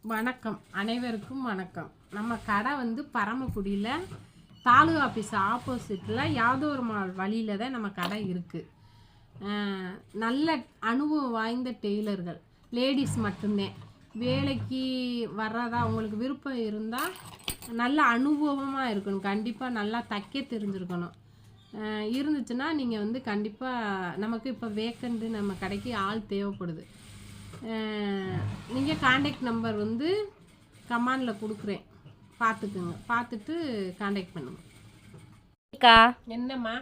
வணக்கம், அனைவருக்கும் வணக்கம். நம்ம கடை வந்து பரமக்குடியில் தாலுகா ஆஃபீஸ் ஆப்போசிட்டில் யாதவர் மால் வழியில் தான் நம்ம கடை இருக்குது. நல்ல அனுபவம் வாய்ந்த டெய்லர்கள், லேடிஸ் மட்டும்தான். வேலைக்கு வர்றதா உங்களுக்கு விருப்பம் இருந்தால் நல்ல அனுபவமாக இருக்கணும், கண்டிப்பாக நல்லா தைக்க தெரிஞ்சிருக்கணும். இருந்துச்சுன்னா நீங்கள் வந்து கண்டிப்பாக நமக்கு இப்போ வேக்கண்டு நம்ம கடைக்கு ஆள் தேவைப்படுது. நீங்கள் காண்டாக்ட் நம்பர் வந்து கமாண்டில் கொடுக்குறேன், பார்த்துக்குங்க. பார்த்துட்டு காண்டாக்ட் பண்ணுங்க. அக்கா, என்னம்மா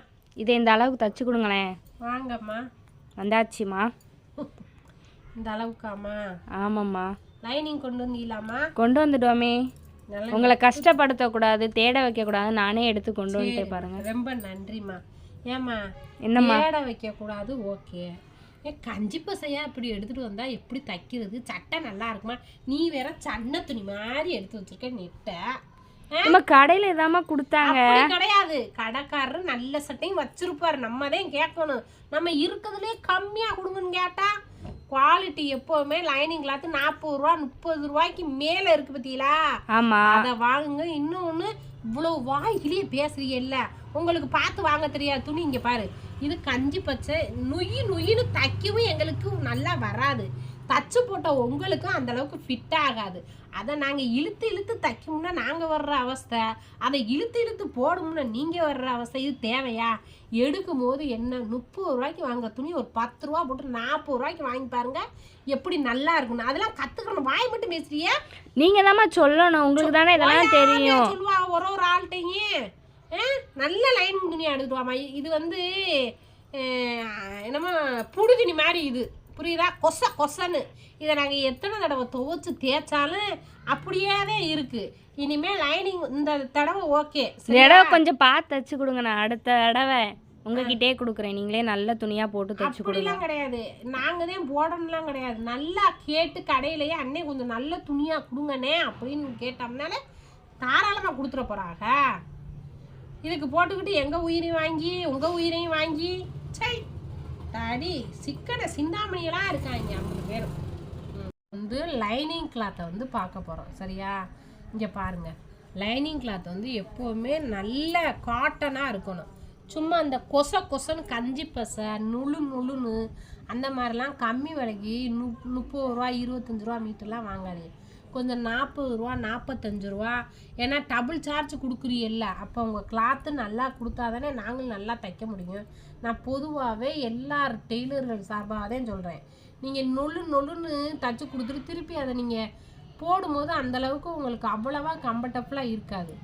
இதை இந்த அளவுக்கு தச்சு கொடுங்களேன். வாங்கம்மா. வந்தாச்சுமா. இந்த அளவுக்காம்மா? ஆமாம்மா. லைனிங் கொண்டு வந்தீங்களாம்மா? கொண்டு வந்துட்டோமே. உங்களை கஷ்டப்படுத்தக்கூடாது, தேட வைக்கக்கூடாது, நானே எடுத்து கொண்டு வந்துட்டே பாருங்க. ரொம்ப நன்றிம்மா. ஏம்மா என்னம்மா தேட வைக்கக்கூடாது? ஓகே. கஞ்சி பசையா இப்படி எடுத்துட்டு வந்தா எப்படி தைக்கிறது? சட்டை நல்லா இருக்குமா? நீ வேற சன்ன துணி மாதிரி எடுத்து வச்சிருக்க நெட்ட. நம்ம கடையில இதாம்மா கொடுத்தாங்க. கிடையாது, கடைக்காரரு நல்ல சட்டையும் வச்சிருப்பாரு, நம்ம தான் கேட்கணும். நம்ம இருக்கிறதுலே கம்மியா கொடுங்கன்னு கேட்டா குவாலிட்டி எப்போவுமே லைனிங் கிளாத் 40 ரூபா 30 ரூபாய்க்கு மேல இருக்கு பத்தியா? ஆமா, அதை வாங்குங்க. இன்னொன்னு இவ்வளவு வாய்கிலேயே பேசுறீங்கல்ல, உங்களுக்கு பார்த்து வாங்க தெரியாது துணி. இங்க பாரு, இது கஞ்சி பச்சை, நொய்யின்னு தைக்கவும் எங்களுக்கு நல்லா வராது. தச்சு போட்ட உங்களுக்கும் அந்த அளவுக்கு ஃபிட் ஆகாது. அதை நாங்கள் இழுத்து தைக்கணும்னா நாங்கள் வர்ற அவஸ்தை, அதை இழுத்து போடணும்னா நீங்கள் வர்ற அவஸ்தை. இது தேவையா? எடுக்கும் போது என்ன 30 ரூபாய்க்கு வாங்குற துணி ஒரு 10 ரூபா போட்டு 40 ரூபாய்க்கு வாங்கி பாருங்க, எப்படி நல்லா இருக்குன்னு. அதெல்லாம் கற்றுக்கணும். வாய் மட்டும் பேசுறியா? நீங்கள் தாம்மா சொல்லணும், உங்களுக்கு தானே இதெல்லாம் தெரியும். சொல்லுவா ஒரு ஆள்கிட்டையும். நல்ல லைனிங் துணியாக எடுத்துட்டு வாமா. இது வந்து என்னமோ புடி துணி மாதிரி, இது புரியுதா? கொசன்னு இதை நாங்கள் எத்தனை தடவை துவைச்சு தேய்ச்சாலும் அப்படியே தான் இருக்கு. இனிமேல் லைனிங் இந்த தடவை ஓகே. தடவை கொஞ்சம் பார்த்து தச்சு கொடுங்க, நான் அடுத்த தடவை உங்ககிட்டே கொடுக்குறேன். நீங்களே நல்ல துணியாக போட்டு தச்சு கொடுக்கலாம். கிடையாது, நாங்கள் தான் போடணும்லாம் கிடையாது. நல்லா கேட்டு கடையிலேயே அண்ணே கொஞ்சம் நல்ல துணியாக கொடுங்கண்ணே அப்படின்னு கேட்டோம்னால தாராளமாக கொடுத்துட போகிறாங்க. இதுக்கு போட்டுக்கிட்டு எங்கள் உயிரையும் வாங்கி உங்கள் உயிரையும் வாங்கி சரி தாடி சிக்கனை சிந்தாமணியெல்லாம் இருக்காங்க 50 பேரும். வந்து லைனிங் கிளாத்தை வந்து பார்க்க போகிறோம், சரியா? இங்கே பாருங்கள், லைனிங் கிளாத் வந்து எப்போவுமே நல்ல காட்டனாக இருக்கணும். சும்மா அந்த கொசன்னு கஞ்சி பசை நுழுன்னு அந்த மாதிரிலாம் கம்மி விலைக்கு 30 ரூபா 25 ரூபா மீட்டர்லாம் வாங்காதீங்க. கொஞ்சம் 40 ரூபா 45 ரூபா, ஏன்னா டபுள் சார்ஜ் கொடுக்குறீல்ல, அப்போ உங்கள் கிளாத்து நல்லா கொடுத்தா தானே நாங்களும் நல்லா தைக்க முடியும். நான் பொதுவாகவே எல்லா டெய்லர்கள் சார்பாக தான் சொல்கிறேன். நீங்கள் நொல்லுன்னு தச்சு கொடுத்துட்டு திருப்பி அதை நீங்கள் போடும்போது அந்தளவுக்கு உங்களுக்கு அவ்வளவா கம்ஃபர்டபுளாக இருக்காது.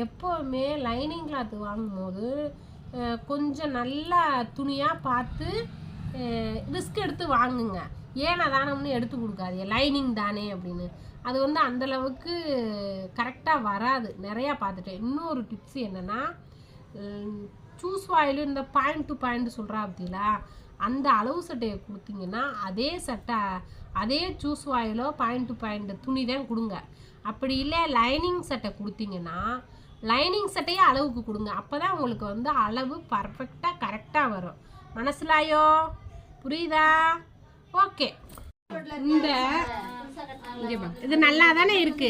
எப்போவுமே லைனிங் கிளாத்து வாங்கும்போது கொஞ்சம் நல்லா துணியாக பார்த்து ரிஸ்க் எடுத்து வாங்குங்க. ஏன்னா தானம்னு எடுத்து கொடுக்காது, லைனிங் தானே அப்படின்னு. அது வந்து அந்தளவுக்கு கரெக்டாக வராது, நிறையா பார்த்துட்டேன். இன்னொரு டிப்ஸ் என்னென்னா, சூஸ் வாயில் இந்த பாயிண்ட் டு பாயிண்ட் சொல்கிறா அப்படிங்களா, அந்த அளவு சட்டையை கொடுத்தீங்கன்னா அதே சட்டை அதே சூஸ் வாயிலோ பாயிண்ட் டு பாயிண்ட் துணி தான் கொடுங்க. அப்படி இல்லை லைனிங் சட்டை கொடுத்தீங்கன்னா லைனிங் சட்டையே அளவுக்கு கொடுங்க. அப்போ தான் உங்களுக்கு வந்து அளவு பர்ஃபெக்டாக கரெக்டாக வரும். மனசிலாயோ? புரியுதா? ஓகே. இந்த இது நல்லா தானே இருக்கு.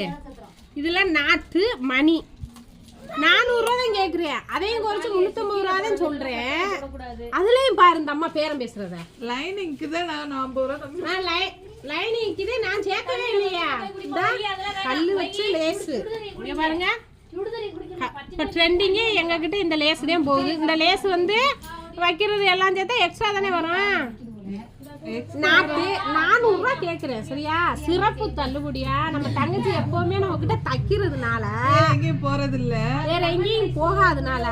இதில் நாட்டு மணி 400 ரூபா தான் கேட்குறேன், அதையும் குறைச்சி 350 ரூபா தான் சொல்கிறேன். அதுலேயும் பாரு இந்த அம்மா பேரம் பேசுறத. லைனிங்க்கு தான் நான் 50 ரூபா. லைனிங்க்கு தான் நான் சேர்க்கவே இல்லையா. கல் வச்சு லேஸு இங்கே பாருங்க. இப்போ ட்ரெண்டிங்கே எங்ககிட்ட இந்த லேஸு தான் போகுது. இந்த லேஸ் வந்து வைக்கிறது எல்லாம் சேர்த்தா எக்ஸ்ட்ரா தானே வரும். 400 ரூபா கேட்குறேன், சரியா? சிறப்பு தள்ளுபடியா. நம்ம தங்கச்சி எப்பவுமே நம்ம கிட்ட தைக்கிறதுனால எங்கேயும் போறது இல்ல, வேற எங்கேயும் போகாதனால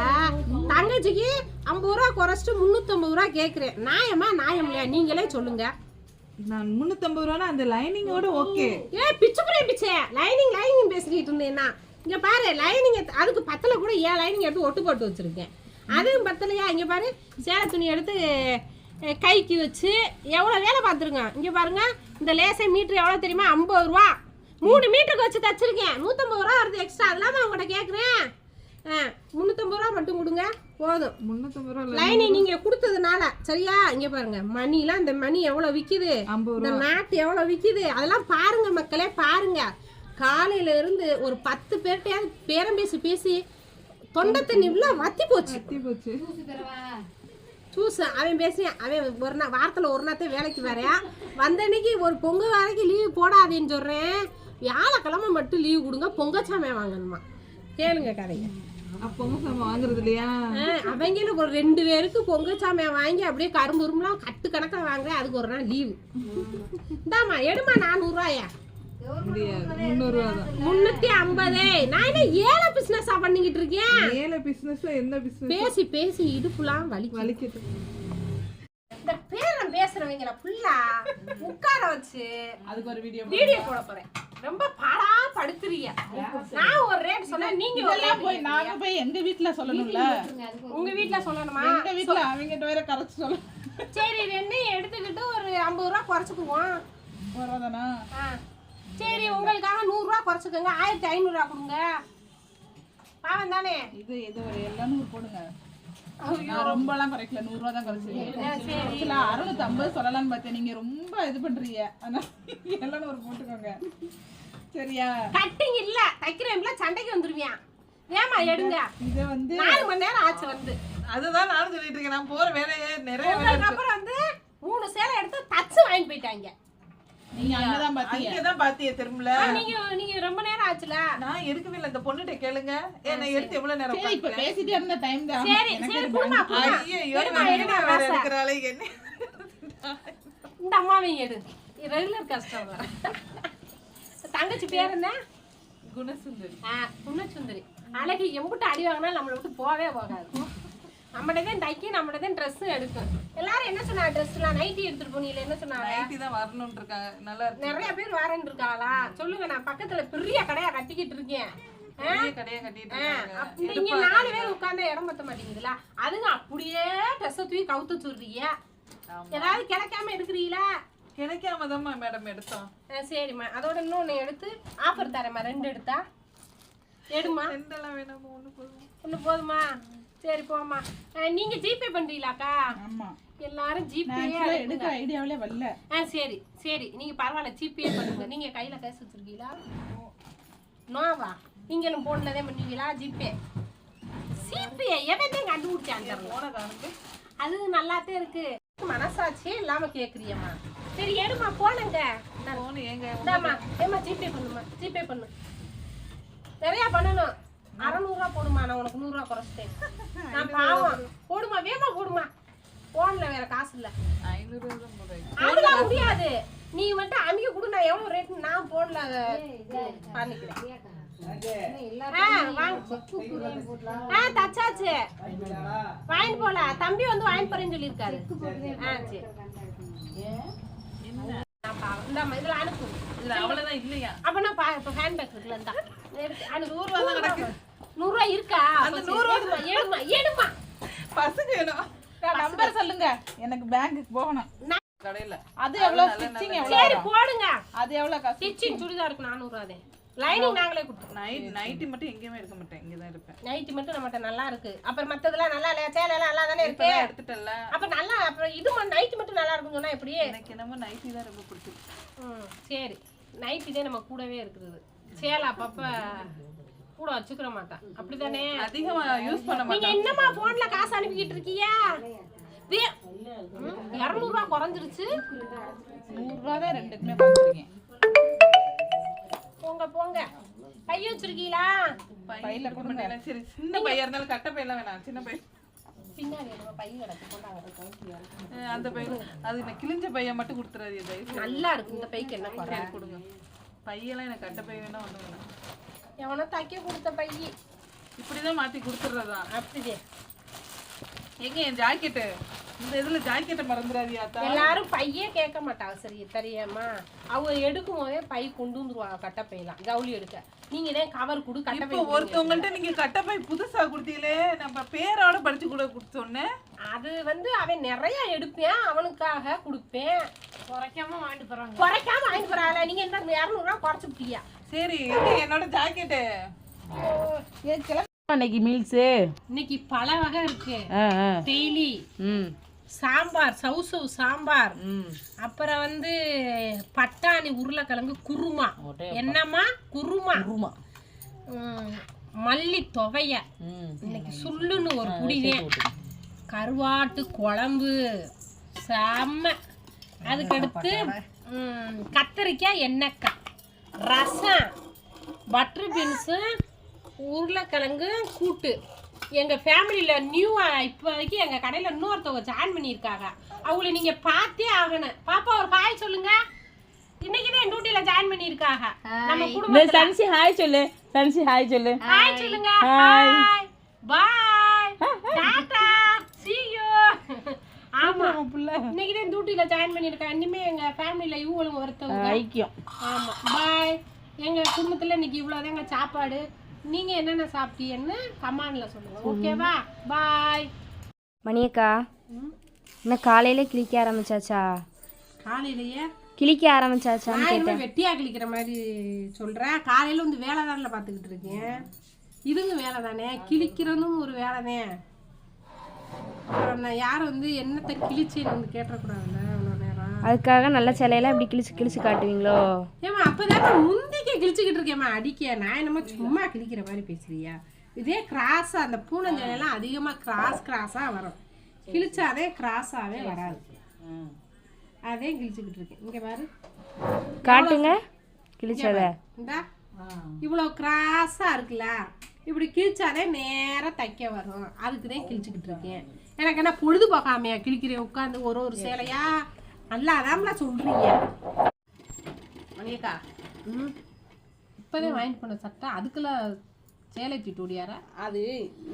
தங்கச்சிக்கு 50 ரூபா குறைச்சிட்டு 350 ரூபா கேட்குறேன். நியாயம் இல்லையா? நீங்களே சொல்லுங்க. நான் 350 ரூபா அந்த லைனிங்கோட ஓகே. பிச்சை லைனிங் பேசிக்கிட்டு இருந்தேன்னா இங்க பாரு, லைனிங் அதுக்கு பத்தல கூட 7 லைனிங் எடுத்து ஒட்டு போட்டு வச்சிருக்கேன். அதுவும் பத்தலையா? இங்க பாரு, சேலை துணி எடுத்து கைக்கு வச்சு எவ்வளோ வேலை பார்த்துருங்க. இங்கே பாருங்க, இந்த லேசை மீட்ரு எவ்வளோ தெரியுமா? 50 ரூபா. 3 மீட்டருக்கு வச்சு தச்சிருக்கேன். 150 ரூபா வருது எக்ஸ்ட்ரா. அதெல்லாம் நான் உங்கள்கிட்ட கேட்குறேன். 350 ரூபா மட்டும் கொடுங்க. போதும். 350 ரூபா லைனிங் நீங்க கொடுத்ததுனால சரியா? இங்க பாருங்க மணிலாம், இந்த மணி எவ்வளவு விக்குது, 50 இந்த ரூபா. நாட்டு எவ்வளவு விக்குது, அதெல்லாம் பாருங்க மக்களே, பாருங்க. காலையில இருந்து ஒரு 10 பேர்ட்டையாவது பேரம் பேசி பேசி தொண்டை தண்ணி வத்தி போச்சு. சூஸ் அவன் பேசி அவன் ஒரு நாள் வாரத்தில் ஒரு நாள் வேலைக்கு வரையா வந்தன்னைக்கு ஒரு பொங்கல் வரைக்கும் லீவு போடாதேன்னு சொல்கிறேன். வியாழக்கிழமை மட்டும் லீவு கொடுங்க, பொங்கச்சாமை வாங்கணுமா. கேளுங்க கதைங்க. பொங்கச்சாமை வாங்குறது இல்லையா? அவங்களும் ஒரு 2 பேருக்கு பொங்கச்சாமையை வாங்கி அப்படியே கரும்புரும்புலாம் கட்டு கணக்காக வாங்குறேன். அதுக்கு ஒரு நாள் லீவு. இந்தாம்மா எடுமா 400 ரூபாயா? முடியாது, 300 ரூபா தான். 350. நான் என்ன ஏழை பிசினஸா பண்ணிக்கிட்டு இருக்கேன்? ஏழை பிசினஸ்ல எந்த பிசினஸ்? பேசி பேசி இடுப்புலாம் வலிக்குது. இந்த பேரம் பேசுறவங்கள ஃபுல்லா உட்கார வச்சு அதுக்கு ஒரு வீடியோ போட போறேன். ரொம்ப பாடா படுத்துறீங்க. நான் ஒரு ரேட் சொன்னா நீங்க நாங்க போய் எங்க வீட்ல சொல்லணும்ல. உங்க வீட்ல சொல்லணுமா? எங்க வீட்ல அவங்கிட்ட வேற கரெக்ட் சொல்ல. சரி ரெண்டையும் எடுத்துக்கிட்டு ஒரு 50 ரூபா குறைச்சுக்குவோம். வரதானா? சரி உங்களுக்காக 100 ரூபா குறைச்சுக்கோங்க. 1500 ரூபா கொடுங்க. பாவம் தானே? இது ஒரு 700 போடுங்க. நான் ரொம்பலாம் குறைக்கல, 100 ரூபா தான் குறைச்சிருக்கேன். சரி 650 சொல்லலாம்னு பார்த்தேன். நீங்க ரொம்ப இது பண்றீங்க, அதனால 700 போட்டுக்கோங்க சரியா? கட்டிங் இல்ல தைக்கிறேன்ல, சண்டைக்கு வந்துருவியான். ஏமா எடுங்க. இது வந்து 4 மணி நேரம் ஆச்சு வந்து. அதுதான் நானும் சொல்லிட்டு இருக்கேன். நான் போற வேலையே நிறைய வேலை. அப்புறம் வந்து 3 சேலை எடுத்து தச்சு வாங்கி போயிட்டாங்க. நீங்க அங்கதான் பாத்தியே திரும்பல. நீங்க ரொம்ப நேரம் ஆச்சுல. நான் எடுக்கவே இல்ல. இந்த பொண்ணுட்ட கேளுங்க. என்ன எடுத்து எவ்வளவு நேரம் பாத்தீங்க? இப்ப பேசிட்டே இருந்த டைம் தான். சரி சரி குடுமா குடுமா. வேற இருக்கறாளே என்ன. இந்த அம்மாவை எடு. Regular customer. தங்கச்சி பேர் என்ன? குணசுந்தரி. குணசுந்தரி. அழகி எம்புட்டு அடி வாங்கினா நம்மளை விட்டு போவே போகாது. நம்மளதான் தைக்கி நம்மளதான் ட்ரெஸ் எடுக்கும். எல்லாரும் என்ன சொன்னா? ட்ரெஸ்லாம் நைட்டி எடுத்துட்டு போனீங்க. என்ன சொன்னாங்க? நைட்டி தான் வரணும்னு இருக்காங்க. நல்லா இருக்கு. நிறைய பேர் வரேன்னு இருக்காங்களா? சொல்லுங்க. நான் பக்கத்துல பெரிய கடையா கட்டிக்கிட்டு இருக்கேன். கடையா கட்டிட்டு இருக்கேன். இங்க 4 பேர் உட்கார்ந்தா இடம் பத்த மாட்டேங்குதுல. அதுங்க அப்படியே ட்ரெஸ் தூக்கி கவுத்து சொல்றீங்க. ஏதாவது கிடைக்காம எடுக்கிறீங்களா? கிடைக்காம தான் மேடம் எடுத்தோம். சரிம்மா, அதோட இன்னொன்னு எடுத்து ஆஃபர் தரேம்மா. 2 எடுத்தா எடுமா. 2 எல்லாம் வேணாமா? 1 போதுமா? சரி போமா. நீங்க ஜிபே பண்றீங்களாக்கா? ஆமா, எல்லாரும் ஜிபே எடுக்க ஐடியாவிலே வரல. சரி சரி, நீங்க பரவாயில்ல ஜிபே பண்ணுங்க. நீங்க கையில காசு வச்சிருக்கீங்களா? நோவா நீங்களும் போன்லதே பண்ணுவீங்களா? ஜிபே ஜிபே எவன் கண்டுபிடிச்சாங்க? அது நல்லாத்தே இருக்கு. மனசாட்சியே இல்லாம கேக்குறியம்மா. சரி எடுமா போனுங்க. ஏமா ஜிபே பண்ணுமா? ஜிபே பண்ணு. நிறைய பண்ணணும். 600 ரூபா போடுமா. நான் உனக்கு 100 ரூபா குறைச்சிட்டேன். நான் பாவம். போடுமா வேமா போடுமா. போன்ல வேற காசு இல்ல. 500 ரூபா போடுறேன். அதெல்லாம் முடியாது. நீ மட்டும் அமிக்க கொடு. நான் எவ்வளவு ரேட் நான் போன்ல பண்ணிக்கிறேன். தச்சாச்சு. வாங்கி போல. தம்பி வந்து வாங்கி போறேன்னு சொல்லியிருக்காரு. சரி இதுல அனுப்பு. அவ்வளவுதான் இல்லையா? அப்ப நான் இப்ப ஹேண்ட் பேக் இருக்குல்ல, இந்தா அனுப்பு. 100 ரூபா தான் கிடக்கு. 100 ரூபா இருக்கா? அந்த 100 ரூபா எடுமா எடுமா. பசங்க வேணும். நம்பர் சொல்லுங்க. எனக்கு பேங்க்குக்கு போகணும். கடையில அது எவ்வளவு ஸ்டிச்சிங் எவ்வளவு? சரி போடுங்க. அது எவ்வளவு? ஸ்டிச்சிங் சுடிதாருக்கு 400 ரூபாய். லைனிங் நாங்களே கொடுத்துறோம். நைட்டி மட்டும் எங்கேயுமே இருக்க மாட்டேன், இங்க தான் இருப்பேன். நைட்டி மட்டும் நம்மட்ட நல்லா இருக்கு. அப்புறம் மத்ததெல்லாம் நல்லா இல்ல. சேலை எல்லாம் நல்லா தானே இருக்கு. எடுத்துட்டல. அப்ப நல்லா. அப்புறம் இது நைட்டி மட்டும் நல்லா இருக்குன்னு சொன்னா எப்படி? எனக்கு என்னமோ நைட்டி தான் ரொம்ப பிடிச்சிருக்கு. சரி நைட்டி தான் நம்ம கூடவே இருக்குது. சேலை அப்பப்ப கூட வச்சுக்கிற மாட்டேன். அப்படிதானே? அதிகமா யூஸ் பண்ண மாட்டேன். நீங்க என்னமா போன்ல காசு அனுப்பிக்கிட்டு இருக்கீங்க? 200 ரூபாய் குறைஞ்சிருச்சு. 100 ரூபாய் தான் ரெண்டுக்குமே குறைச்சிருக்கீங்க. போங்க போங்க. பை வச்சிருக்கீங்களா? பையில கொடுங்க. சரி சின்ன பையா இருந்தாலும் கட்ட பையெல்லாம் வேணாம். சின்ன பை பின்னாடி நம்ம பை கிடக்கு. கொண்டாங்க அந்த பை. அது நான் கிழிஞ்ச பைய மட்டும் கொடுத்துறாதீங்க. நல்லா இருக்கு இந்த பைக்கு. என்ன குறை? கொடுங்க. பையெல்லாம் எனக்கு கட்ட பை வேணா ஒண்ணு வேணாம். எவனோ தைக்க கொடுத்த பை இப்படிதான் மாத்தி கொடுத்துறதா? அப்படியே. எங்க என் ஜாக்கெட்டு? இந்த இதுல ஜாக்கெட்டை மறந்துடாதியா? எல்லாரும் பையே கேட்க மாட்டாங்க. சரி தெரியாமா? அவங்க எடுக்கும் போதே பை கொண்டு வந்துருவாங்க. கட்டப்பையெல்லாம் கவுளி எடுக்க. நீங்க தான் கவர் கொடு. கட்டப்பை ஒருத்தவங்கள்ட்ட நீங்க கட்டப்பை புதுசா கொடுத்தீங்களே, நம்ம பேரோட படிச்சு கூட கொடுத்தோன்னே. அது வந்து அவன் நிறைய எடுப்பேன், அவனுக்காக கொடுப்பேன். குறைக்காம வாங்கிட்டு போறாங்க. குறைக்காம வாங்கிட்டு போறாங்க. நீங்க என்ன 200 ரூபா குறைச்சு விட்டீங்க? சரி என்னோட ஜாக்கெட்டு இன்னைக்கு மீல்ஸு இன்னைக்கு பல வகை இருக்கு. ஆ ஆ டெய்லி ம் சாம்பார், சவுசவு சாம்பார், ம் அப்புறம் பட்டாணி உருளைக்கிழங்கு குருமா. என்னம்மா குருமா? குருமா. மல்லி துவைய, இன்னைக்கு சுள்ளுன்னு ஒரு குடிதேன், கருவாட்டு குழம்பு செம்ம. அதுக்கடுத்து கத்தரிக்காய் எண்ணெய்க்காய், ரசம், பட்டர் பீன்ஸு, உருளைக்கிழங்கு கூட்டு. எங்கள் ஃபேமிலியில் இப்போதைக்கு எங்கள் கடையில் இன்னொருத்தவங்க ஜாயின் பண்ணியிருக்காங்க. அவங்கள நீங்கள் பார்த்தே ஆகணும். பாப்பா ஒரு ஹாய் சொல்லுங்க. இன்னைக்கு தான் டியூட்டியில் ஜாயின் பண்ணியிருக்காங்க. நம்ம குடும்பம் சன்சி ஹாய் சொல்லு. சன்சி ஹாய் சொல்லு. ஹாய் சொல்லுங்க. Hi bye Tata see you. ஆமா இன்னைக்கு தான் டியூட்டியில் ஜாயின் பண்ணியிருக்காங்க. இனிமேல் எங்கள் ஃபேமிலியில் இவங்களும் ஒருத்தவங்க ஐக்கியம். ஆமாம் பாய். எங்கள் குடும்பத்தில் இன்னைக்கு இவ்வளோதாங்க சாப்பாடு. நீங்கள் என்னென்ன சாப்பிட்டீங்கன்னு கமெண்டில் சொல்லுங்கள். ஓகேவா? பாய். மணியக்கா என்ன காலையில கிளிக்க ஆரம்பிச்சாச்சா? காலையிலேயே கிளிக்க ஆரம்பிச்சாச்சான்னு கேட்டேன். வெட்டியாக கிளிக்கிற மாதிரி சொல்கிறேன். காலையில் வேலை தானே பார்த்துக்கிட்டு இருக்கேன். இதுங்க வேலை தானே, கிளிக்கிறதும் ஒரு வேலை தான். அப்புறம் நான் யாரும் என்னத்தை கிழிச்சேன்னு கேட்டக்கூடாதுல்ல அவ்வளோ நேரம். அதுக்காக நல்ல சிலையெல்லாம் இப்படி கிழிச்சு கிழிச்சு காட்டுவீங்களோ? ஏமா அப்போதான் முந்திக்க கிழிச்சிக்கிட்டு இருக்கேம்மா. அடிக்க நான் என்னமோ சும்மா கிழிக்கிற மாதிரி பேசுறியா? இதே கிராஸாக அந்த பூனஞ்சலையெல்லாம் அதிகமாக கிராஸாக வரும். கிழிச்சாதே கிராஸாகவே வராது. அதே கிழிச்சுக்கிட்டு இருக்கேன். இங்கே பாரு காட்டுங்க கிழிச்சத. இந்தா இவ்வளோ கிராஸாக இருக்குல்ல, இப்படி கிழிச்சாதே நேராக தைக்க வரும். அதுக்கு தான் கிழிச்சுக்கிட்டு இருக்கேன். எனக்கு என்ன பொழுது போகாமையா கிழிக்கிறேன் உட்காந்து ஒரு சேலையா? நல்லாதான்ல சொல்கிறீங்க மணியக்கா. இப்போதான் வாங்கிட்டு போன சட்டை, அதுக்கெல்லாம் சேலை தூட்டு ஓடியாரா? அது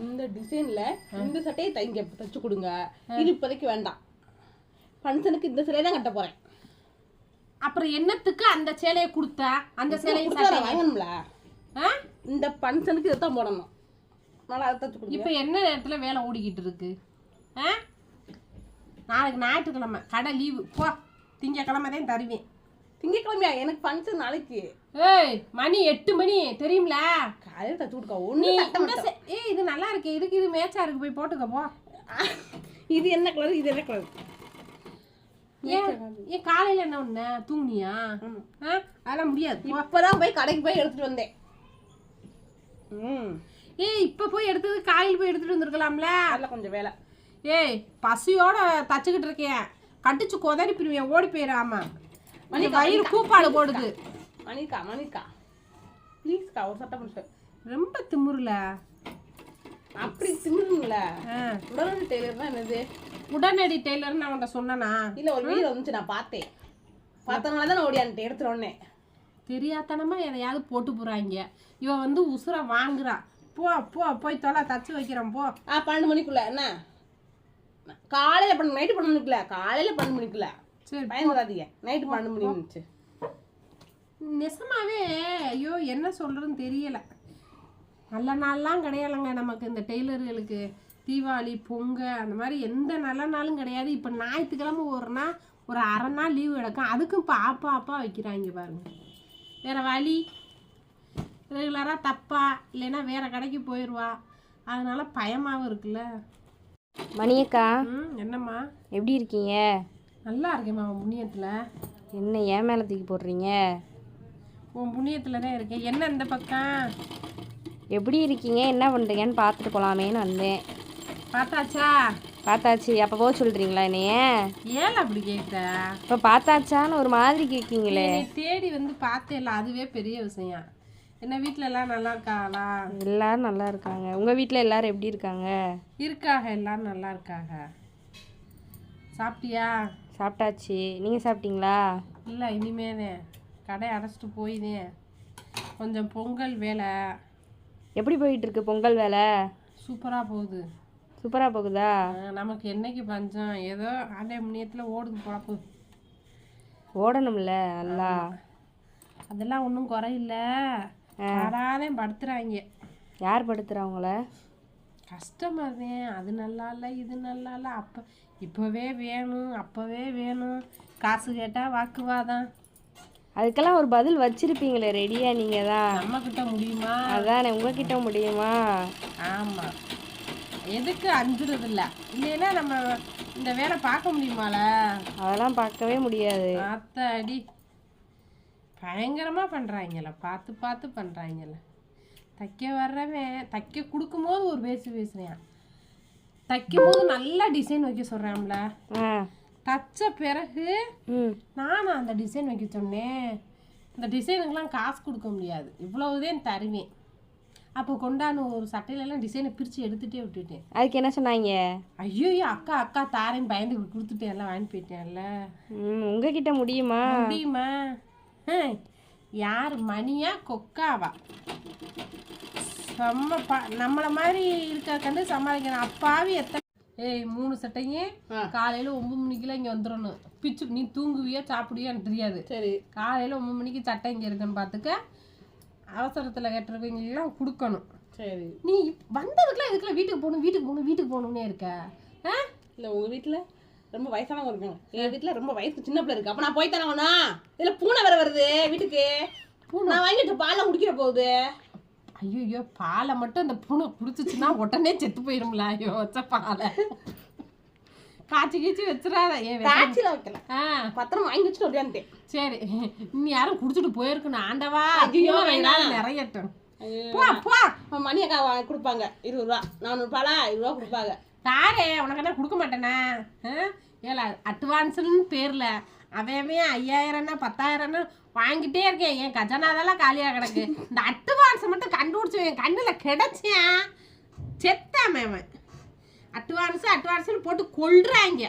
இந்த டிசைன்ல இந்த சட்டையை தைச்சு கொடுங்க. இது இப்போதைக்கு வேண்டாம், ஃபங்க்ஷனுக்கு இந்த சேலையை தான் கட்ட போறேன். அப்புறம் என்னத்துக்கு அந்த சேலையை கொடுத்தா? அந்த சேலையை வாங்கணும்ல, இந்த ஃபங்க்ஷனுக்கு இதை தான் போடணும். நல்லா அதை தச்சு கொடுங்க. இப்போ என்ன நேரத்தில் வேலை ஓடிக்கிட்டு இருக்கு? நாளைக்கு ஞாயிற்றுக்கிழமை கடை லீவு. போ, திங்கக்கிழமை தான் தருவேன். திங்கக்கிழமையா? எனக்கு ஃபங்க்ஷன் நாளைக்கு. ஏய் மணி 8 மணி தெரியும்ல. காலையில் தச்சு கொடுக்க ஒன்று. ஏய் இது நல்லா இருக்கு, இதுக்கு இது மேட்சா இருக்கு, போய் போட்டுக்க போ. இது என்ன கலர், இது என்ன கலர்? ஏன் காலையில் என்ன ஒன்று தூங்குனியா? அதெல்லாம் முடியாது. இப்போதான் போய் கடைக்கு போய் எடுத்துட்டு வந்தேன். ஏய் இப்போ போய் எடுத்தது காலையில் போய் எடுத்துட்டு வந்துருக்கலாம்ல. அதில் கொஞ்சம் வேலை. ஏய் பசியோட தச்சுக்கிட்டு இருக்கேன், கட்டிச்சு கொதறி பிரிவேன், ஓடி போயிடாம. வயிறு கூப்பாடு போடுது. மணிக்கா ப்ளீஸ்க்கா ஒரு சட்டை முடிச்சு. ரொம்ப திமுருல. அப்படி திமுருங்கள. உடனடி டெய்லர்னா என்னது? உடனடி டெய்லர்னு நான் உன்ட்ட சொன்னனா? இல்லை, ஒரு வீடு வந்துச்சு, நான் பார்த்தனால தான் நான் ஓடியான்ட்டு எடுத்துட்டோன்னே. தெரியாதனமா எதையாவது போட்டு போறாங்க. இவ உசுரை வாங்குறா. போ போ போய் தொலை, தச்சு வைக்கிறேன் போ. 12 மணிக்குள்ள என்ன? காலையில் நைட்டு 12 மணிக்குள்ள, காலையில் 12 மணிக்குள்ள. சரி பயன்படாதீங்க, நைட்டு 12 மணி இருந்துச்சு. நெசமாவே ஐயோ என்ன சொல்றதுன்னு தெரியல. நல்ல நாள்லாம் கிடையாதுங்க நமக்கு இந்த டெய்லர்களுக்கு. தீபாவளி, பொங்கல் அந்த மாதிரி எந்த நல்ல நாளும் கிடையாது. இப்போ ஞாயிற்றுக்கிழமை ஒரு அரை நாள் லீவு கிடக்கும். அதுக்கும் இப்போ ஆப்பா வைக்கிறாங்க பாருங்க. வேற வழி, ரெகுலராக தப்பா இல்லைன்னா வேற கடைக்கு போயிடுவா. அதனால பயமாகவும் இருக்குல்ல. மணியக்கா என்னம்மா எப்படி இருக்கீங்க? நல்லா இருக்கேம்மா. உன் புண்ணியத்தில். என்ன ஏன் மேலே தூக்கி போடுறீங்க? உன் புண்ணியத்தில் தான் இருக்கேன். என்ன இந்த பக்கம் எப்படி இருக்கீங்க, என்ன பண்ணுறீங்கன்னு பார்த்துட்டு போகலாமேன்னு வந்தேன். பார்த்தாச்சா? பார்த்தாச்சு. அப்போ போக சொல்கிறீங்களா என்னைய? ஏன் அப்படி கேட்குற? இப்போ பார்த்தாச்சான்னு ஒரு மாதிரி கேட்கீங்களே. தேடி பார்த்தேல்ல, அதுவே பெரிய விஷயம். என்ன வீட்டில் எல்லாம் நல்லா இருக்காங்களா? எல்லாரும் நல்லா இருக்காங்க. உங்கள் வீட்டில் எல்லாரும் எப்படி இருக்காங்க? இருக்காங்க, எல்லாரும் நல்லா இருக்காங்க. சாப்பிட்டியா? சாப்பிட்டாச்சு. நீங்கள் சாப்பிட்டீங்களா? இல்லை இனிமேதே. கடை அடைச்சிட்டு போயிதே. கொஞ்சம் பொங்கல் வேலை. எப்படி போயிட்டுருக்கு பொங்கல் வேலை? சூப்பராக போகுது. சூப்பராக போகுதா? நமக்கு என்னைக்கு பஞ்சம், ஏதோ ஆண்டே முன்னியத்தில் ஓடுது பொழப்பு. ஓடணும்ல நல்லா. அதெல்லாம் ஒன்றும் குறையில்ல. யாராவது படுத்துறாங்க. யார் படுத்துறாங்கள? கஸ்டமர் தான். அது நல்லா இல்லை, இது நல்லா இல்லை, இப்போவே வேணும், அப்போவே வேணும், காசு கேட்டால் வாக்குவாதம். அதுக்கெல்லாம் ஒரு பதில் வச்சிருப்பீங்களே ரெடியா நீங்க தான். நம்ம கிட்ட முடியுமா? அதானே உங்ககிட்ட முடியுமா? ஆமா, எதுக்கு அஞ்சுறது இல்ல, இல்லைன்னா நம்ம இந்த வேலை பார்க்க முடியுமால? அதெல்லாம் பார்க்கவே முடியாது. அடி பயங்கரமா பண்றாங்கல்ல, பார்த்து பார்த்து பண்றாங்கல்ல. தைக்க வர்றவன் தைக்க கொடுக்கும்போது ஒரு பேசுறேன், தைக்கும் போது நல்லா டிசைன் வைக்க சொல்றான்ல, தச்ச பிறகு நானும் அந்த டிசைன் வைக்க சொன்னேன். இந்த டிசைனுக்கெல்லாம் காசு கொடுக்க முடியாது, இவ்வளவுதான் தருவேன். அப்போ கொண்டான்னு ஒரு சட்டையிலலாம் டிசைனை பிரித்து எடுத்துகிட்டே விட்டுட்டேன். அதுக்கு என்ன சொன்னாங்க? ஐயோ அக்கா தாரேன்னு பயந்து கொடுத்துட்டேன், எல்லாம் வாங்கி போயிட்டேன்ல. உங்ககிட்ட முடியுமா? யார் மணியா கொக்காவா? நம்மளை மாதிரி இருக்க கண்டு சமாளிக்கணும். அப்பாவி எத்தனை 3 சட்டையும் காலையில் 9 மணிக்கெல்லாம் இங்கே வந்துடணும். பிச்சு நீ தூங்குவியா சாப்பிடுவியா எனக்கு தெரியாது. சரி, காலையில் 9 மணிக்கு சட்டை இங்கே இருக்குன்னு பார்த்துக்க. அவசரத்தில் கட்டுறவங்கெல்லாம் கொடுக்கணும். சரி, நீ வந்ததுக்குலாம் இதுக்குலாம் வீட்டுக்கு போகணுன்னே இருக்க. இல்லை உங்கள் வீட்டில் ரொம்ப வயசானவங்க இருக்காங்க, எங்கள் வீட்டில் ரொம்ப வயசுக்கு சின்ன பிள்ளை இருக்குது. அப்போ நான் போய் தானே வேணா? இதில் பூனை வேறு வருது வீட்டுக்கு. பூனை நான் வாங்கிட்டு பாலை குடிக்கிற போகுது. ஐயோ பாலை மட்டும் இந்த பூனை குடிச்சிச்சுன்னா உடனே செத்து போயிரும்ல. ஐயோ வச்ச பாலை காய்ச்சி கீச்சி வச்சிடாத. காய்ச்சியில் வைக்கல, பத்திரம் வாங்கி வச்சுட்டு அப்படியான்ட்டேன். சரி, இன்னும் யாரும் குடிச்சிட்டு போயிருக்கணும். ஆண்டவா நிறையட்டும். மணி அக்கா கொடுப்பாங்க 20 ரூபா, 400 பாலா 20 ரூபா கொடுப்பாங்க. தாரே உனக்கு என்ன கொடுக்க மாட்டேனா? ஏல அட்வான்ஸ்ன்னு பேர்ல அவன் 5000 10,000 வாங்கிட்டே இருக்கேன். என் கஜனாதெல்லாம் காலியாக கிடக்கு. இந்த அட்வான்ஸை மட்டும் கண்டுபிடிச்சி என் கண்ணில் கிடைச்சேன் செத்தாம. அவன் அட்வான்ஸ்னு போட்டு கொள்றாங்க.